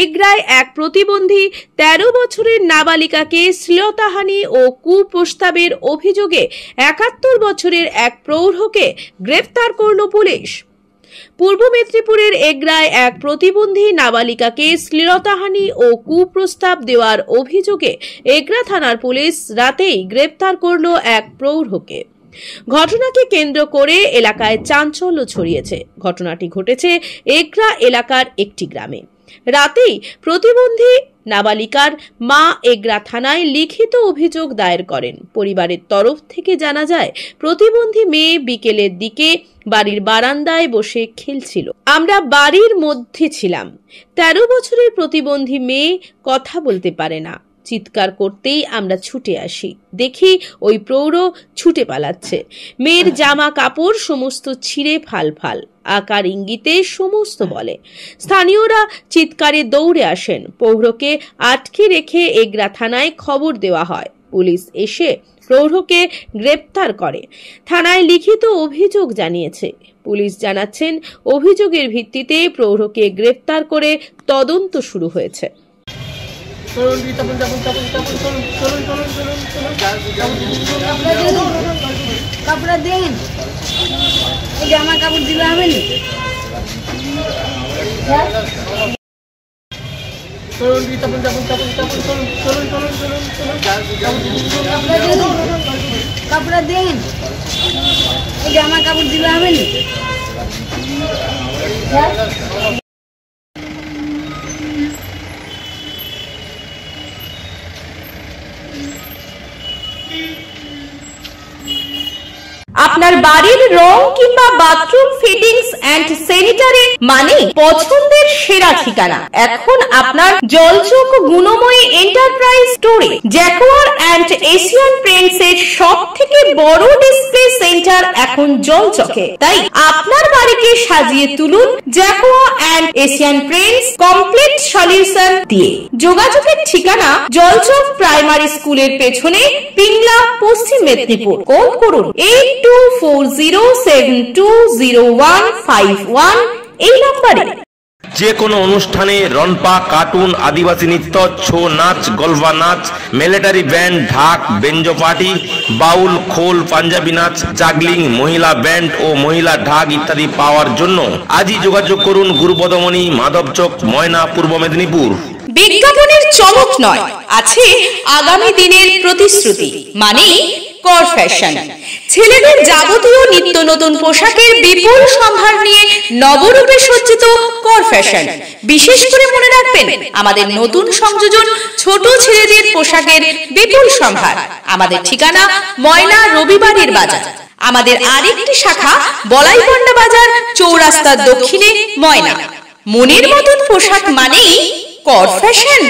এগরায় এক প্রতিবন্ধী 13 বছরের নাবালিকাকে শ্লীলতাহানি ও কুপ্রস্তাবের অভিযোগে 71 বছরের এক প্রৌঢ়কে গ্রেফতার করল পুলিশ। পূর্ব মেদিনীপুরের এগরায় এক প্রতিবন্ধী নাবালিকাকে শ্লীলতাহানি ও কুপ্রস্তাব দেওয়ার অভিযোগে এগরা থানার পুলিশ রাতেই গ্রেফতার করল এক প্রৌঢ়কে। ঘটনাকে কেন্দ্র করে এলাকায় চাঞ্চল্য ছড়িয়েছে। ঘটনাটি ঘটেছে এগরা এলাকার একটি গ্রামে। রাতেই প্রতিবন্ধী নাবালিকার মা এগরা থানায় লিখিত অভিযোগ দায়ের করেন। পরিবারের তরফ থেকে জানা যায়, প্রতিবন্ধী মেয়ে বিকেলের দিকে বাড়ির বারান্দায় বসে খেলছিল। আমরা বাড়ির মধ্যে ছিলাম। 13 বছরের প্রতিবন্ধী মেয়ে কথা বলতে পারে না। চিৎকার করতেই আমরা ছুটে আসি। দেখি ওই প্রৌঢ় ছুটে পালাচ্ছে। মেয়ের জামা কাপড় সমস্ত ছিঁড়ে ফাল ফাল, আকার ইঙ্গিতে সমস্ত বলে। স্থানীয়রা চিৎকারে দৌড়ে আসেন। প্রৌঢ়কে আটকে রেখে এগরা থানায় খবর দেওয়া হয়। পুলিশ এসে প্রৌঢ়কে গ্রেপ্তার করে। থানায় লিখিত অভিযোগ জানিয়েছে। পুলিশ জানাচ্ছেন, অভিযোগের ভিত্তিতে প্রৌঢ়কে গ্রেপ্তার করে তদন্ত শুরু হয়েছে। কাপড় দেন, জামা কাপড় দিলে হবে না। কাপড় দেন, জামা কাপড় দিলে হবে না। আপনার বাড়ির রং কিংবা বাথরুম ফিটিংস এন্ড স্যানিটারি মানে পছন্দের সেরা ঠিকানা এখন আপনার জলচক গুণময়ী এন্টারপ্রাইজ স্টোরে। জ্যাকোয়ার এন্ড এশিয়ান পেইন্টস এর সবথেকে বড় ডিসপ্লে সেন্টার এখন জলচকে। তাই আপনার বাড়িকে সাজিয়ে তুলুন Jaquar and Asian Paints complete solution দিয়ে। যোগাযোগের ঠিকানা জলচক প্রাইমারি স্কুলের পেছনে, পিংলা, পশ্চিম মেদিনীপুর। কল করুন 8240720151 এই নম্বরে। যে কোনো অনুষ্ঠানে রনপা, কার্টুন, আদিবাসী নৃত্য, ছৌ নাচ, গলফা নাচ, মিলিটারি ব্যান্ড, ঢাক, বেঞ্জো পার্টি, বাউল, খোল, পাঞ্জাবি নাচ, জাগলিং, মহিলা ব্যান্ড ও মহিলা ঢাক ইত্যাদি পাওয়ার জন্য আজই যোগাযোগ করুন গুরুপদমণি, মাধবচক, ময়না, পূর্ব মেদিনীপুর। বিজ্ঞাপনের চমক নয়, আছে আগামী দিনের প্রতিশ্রুতি মানে কর ফ্যাশন। ছেলেদের যাবতীয় নিত্য নতুন পোশাকের বিপুল সম্ভার নিয়ে নবরূপে সজ্জিত কর ফ্যাশন। বিশেষ করে মনে রাখবেন, আমাদের নতুন সংযোজন ছোট ছেলেদের পোশাকের বিপুল সম্ভার। আমাদের ঠিকানা ময়না রবিবারের বাজার। আমাদের আরেকটি শাখা বলাইপন্ডা বাজার, চৌরাস্তার দক্ষিণে ময়না। মনের মতন পোশাক মানেই কর ফ্যাশন।